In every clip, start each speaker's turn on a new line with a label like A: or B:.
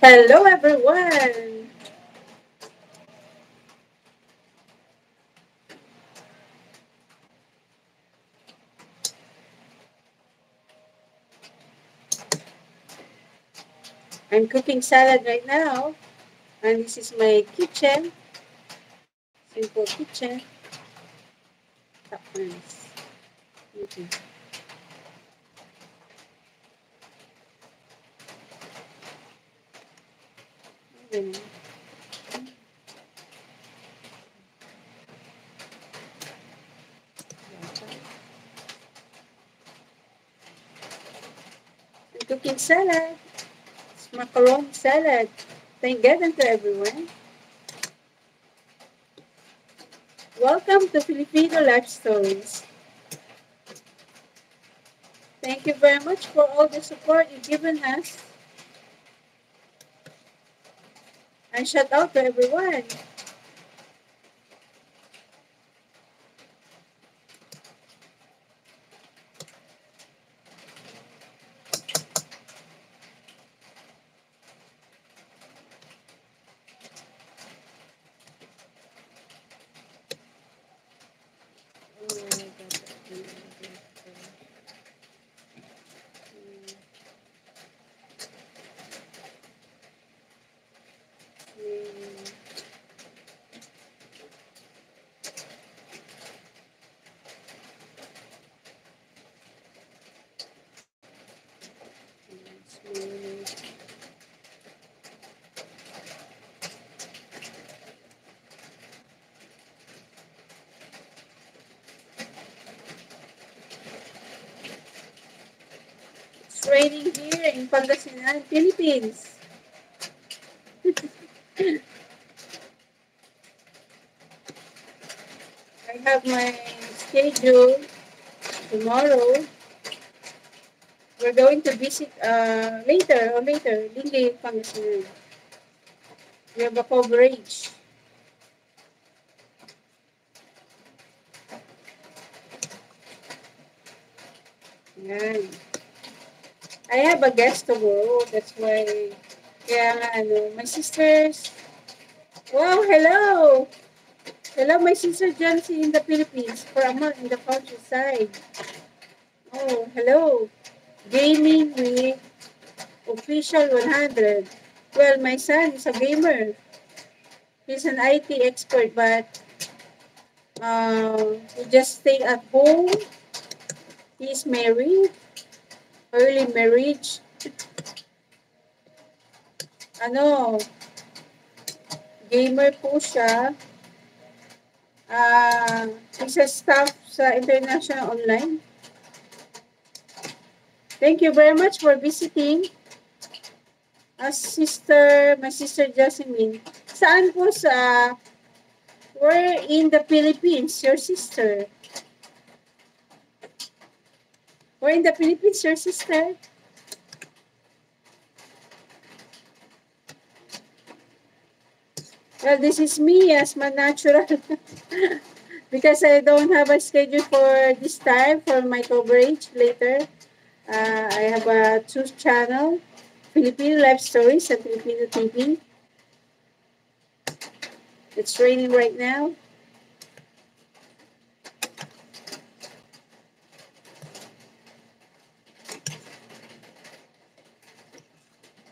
A: Hello, everyone. I'm cooking salad right now, and this is my kitchen. Simple kitchen. Top nice. Okay. Okay. I'm cooking salad. It's macaroni salad. Thank God to everyone. Welcome to Filipino Life Stories. Thank you very much for all the support you've given us. And shout out to everyone. It's raining here in Pangasinan, Philippines. I have my schedule tomorrow. We're going to visit later, Lingayen, Pangasinan. We have a coverage. Yan. I have a guest tomorrow. That's why, kaya nga my sisters. Wow, hello! Hello, my sister Jancy in the Philippines for a month in the countryside. Oh, hello. Gaming with Official 100. Well, my son is a gamer. He's an IT expert, but he just stay at home. He's married, early marriage. Ano, gamer po siya. He's a staff sa International Online. Thank you very much for visiting. My sister Jasmine. Saan po where in the Philippines, your sister? Where in the Philippines, your sister? Well, this is me as my natural. Because I don't have a schedule for this time for my coverage later. I have a two channel, Filipino Life Stories and Filipino TV. It's raining right now.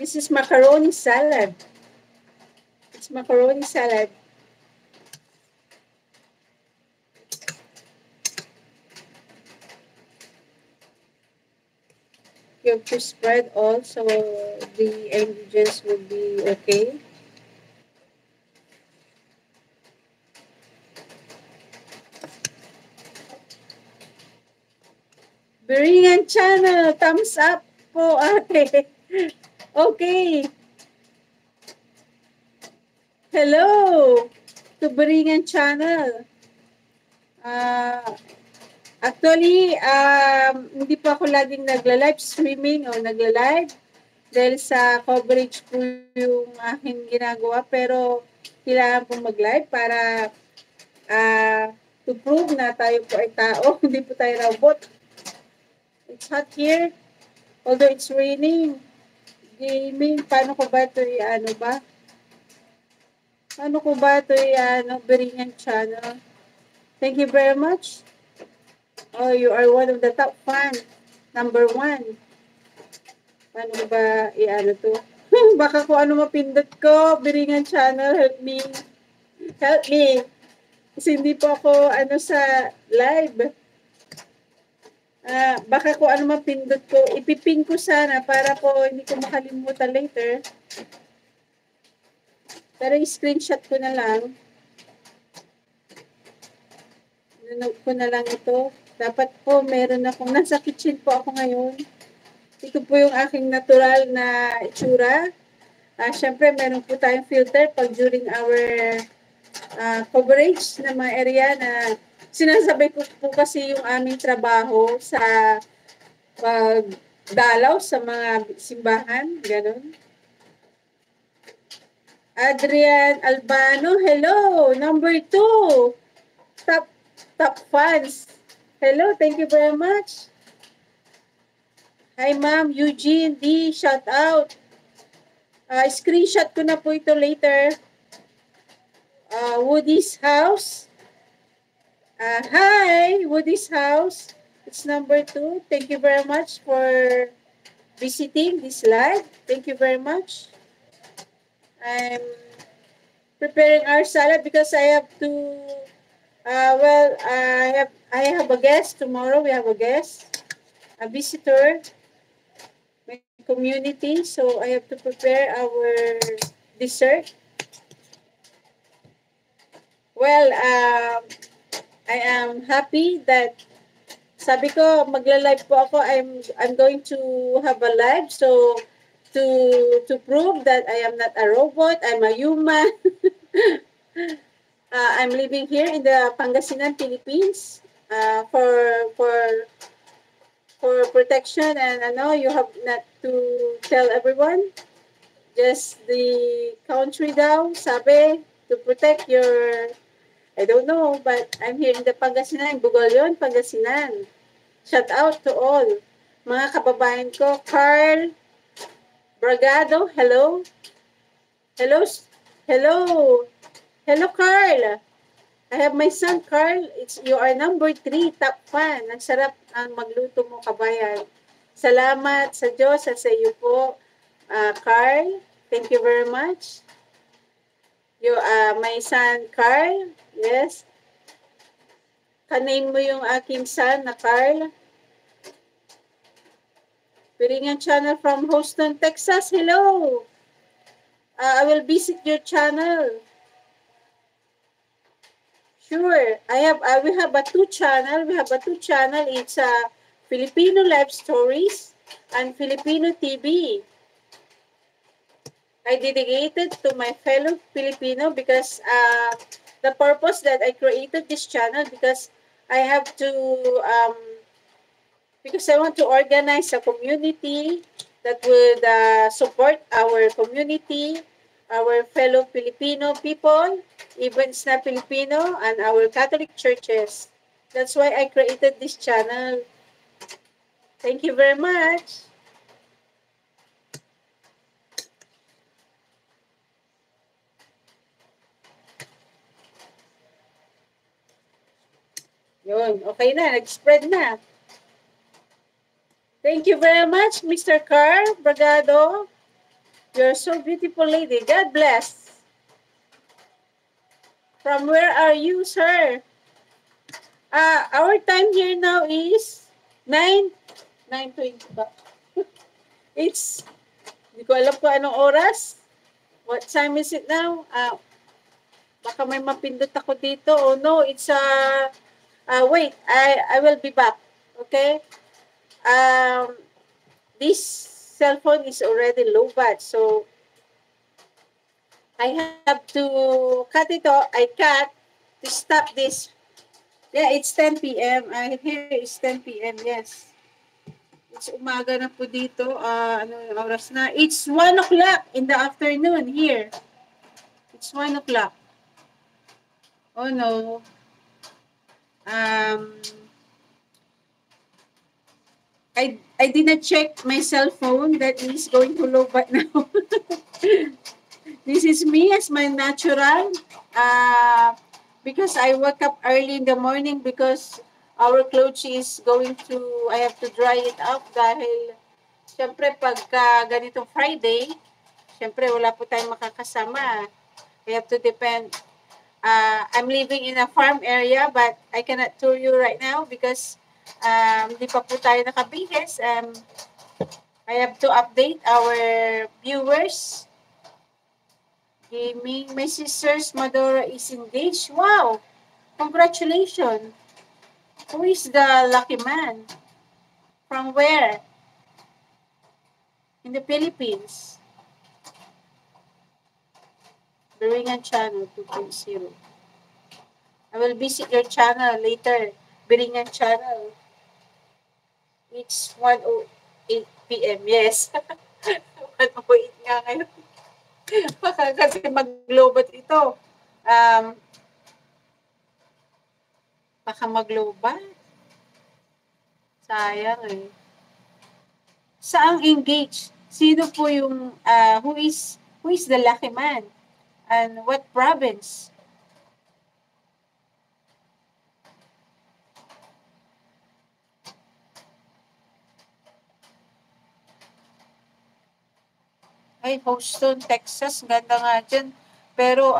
A: This is macaroni salad. It's macaroni salad. You have to spread all so the ingredients will be okay. Beringan channel, thumbs up po ate. Okay. Hello to Beringan channel. Uh, Actually, hindi po ako laging nagla-live streaming o nagla-live dahil sa coverage po yung aking ginagawa. Pero kailangan pong mag-live para to prove na tayo po ay tao, hindi po tayo robot. It's hot here, although it's raining. gaming. Paano ko ba ito ano ba? Paano ko ba ito ano, Biringan channel? Thank you very much. Oh, you are one of the top fan. Number 1. Paano ko ba ano to? Baka kung ano mapindot ko, Biringan channel, help me. Help me. Kasi hindi po ako ano sa live. Baka kung ano mapindot ko, ipipin ko sana para po hindi ko makalimutan later. Pero screenshot ko na lang. Nanood ko na lang ito. Dapat po meron akong, nasa kitchen po ako ngayon. Ito po yung aking natural na itsura. Siyempre, meron po tayong filter pag during our coverage ng mga area na sinasabay ko po kasi yung aming trabaho sa pagdalaw sa mga simbahan, ganun. Adrian Albano, hello, number 2. Top fans. Hello, thank you very much. Hi, Ma'am Eugene D. Shout out. Screenshot ko na po ito later. Woody's house. Hi, Woody's house. It's number 2. Thank you very much for visiting this live. Thank you very much. I'm preparing our salad because I have to. I have a guest tomorrow. We have a guest, a visitor, my community. So I have to prepare our dessert. Well, I am happy that sabi ko magla-live po ako. I'm going to have a live so to prove that I am not a robot, I'm a human. I'm living here in the Pangasinan, Philippines. For protection, and I know you have not to tell everyone, just the country daw sabi to protect your, I don't know, but I'm here in the Pangasinan, Bugol yun, Pangasinan. Shout out to all mga kababayan ko. Carl Bragado, hello. Hello, hello Carl. I have my son, Carl. You are number 3, top fan. Ang sarap ang magluto mo, kabayan. Salamat sa Diyos at sa iyo po, Carl. Thank you very much. My son, Carl. Yes. Kaname mo yung aking son na Carl. Biringan channel from Houston, Texas. Hello. I will visit your channel. Sure. We have a 2 channel. It's Filipino Life Stories and Filipino TV. I dedicated to my fellow Filipino because the purpose that I created this channel because I have to because I want to organize a community that would support our community, our fellow Filipino people, even na Filipino, and our Catholic churches. That's why I created this channel. Thank you very much. Yun, okay na, nag-spread na. Thank you very much, Mr. Carl Bragado. You're so beautiful lady. God bless. From where are you, sir? Our time here now is 9:20 ba? It's, hindi ko alam kung anong oras. What time is it now? Baka may mapindot ako dito. Oh no, it's wait, I will be back. Okay? This cell phone is already low bat, so I have to cut it off. I cut to stop this. Yeah, it's 10 p.m. Here it's 10 p.m. Yes. It's umaga na po dito. Ano yung oras na? It's 1 o'clock in the afternoon here. It's 1 o'clock. Oh no. I did not check my cell phone that is going to low but now. This is me as my natural. Uh, because I woke up early in the morning because our clothes is going to, I have to dry it up dahil syempre pagka ganitong Friday, syempre wala po tayong makakasama. We have to depend. I'm living in a farm area but I cannot tour you right now because hindi pa po tayo nakabihis. I have to update our viewers. Gaming. My sister's Madora is engaged. Wow! Congratulations! Who is the lucky man? From where? In the Philippines. Biringan Channel 2.0. I will visit your channel later. Biringan Channel. It's 1:08 p.m. Yes. 1:08 nga ngayon. Baka kasi mag-lobat ito. Baka mag-lobat. Sayang eh. Saang engaged? Sino po yung, who is the lucky man? And what province? Ay, Houston, Texas. Ganda nga dyan. Pero,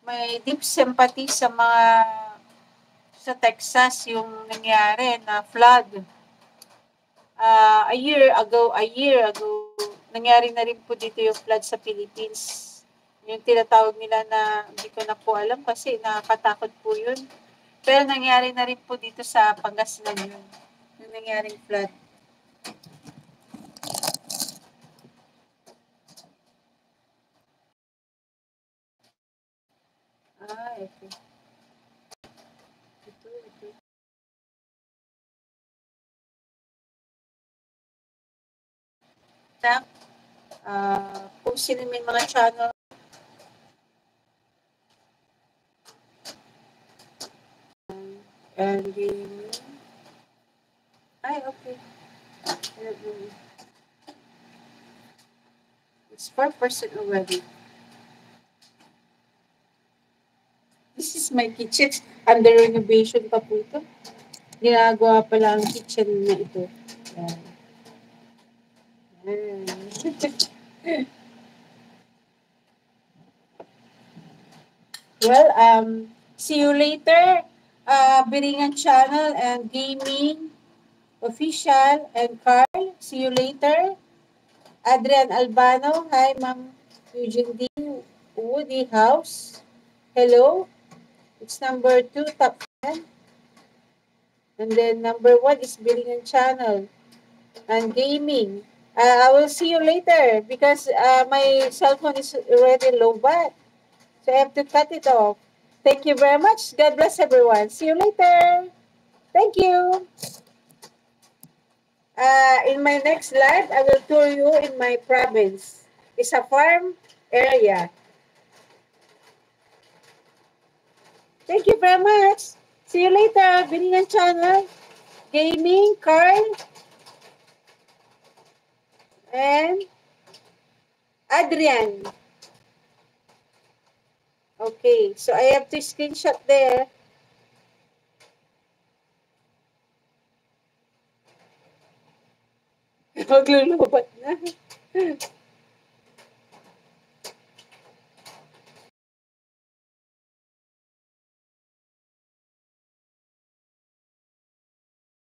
A: may deep sympathy sa mga sa Texas yung nangyari na flood. A year ago, nangyari na rin po dito yung flood sa Philippines. Yung tinatawag nila na, hindi ko na po alam kasi nakakatakot po yun. Pero nangyari na rin po dito sa Pangasinan yun. Yung nangyaring flood. Okay. Ito. Kung sino may mga channel. And okay. It's 4% already. This is my kitchen. Under renovation pa po ito. Ginagawa pa lang ang kitchen na ito. Yan. Well, see you later. Biringan Channel and Gaming Official and Carl. See you later. Adrian Albano. Hi, Ma'am Eugene D. Woody House. Hello. It's number 2, top 10. And then number 1 is Biringan Channel and Gaming. I will see you later because my cell phone is already low bat. So I have to cut it off. Thank you very much. God bless everyone. See you later. Thank you. In my next live, I will tour you in my province. It's a farm area. Thank you very much. See you later. Biningan Channel, Gaming, Carl, and Adrian. Okay, so I have to screenshot there. Maglulubat na.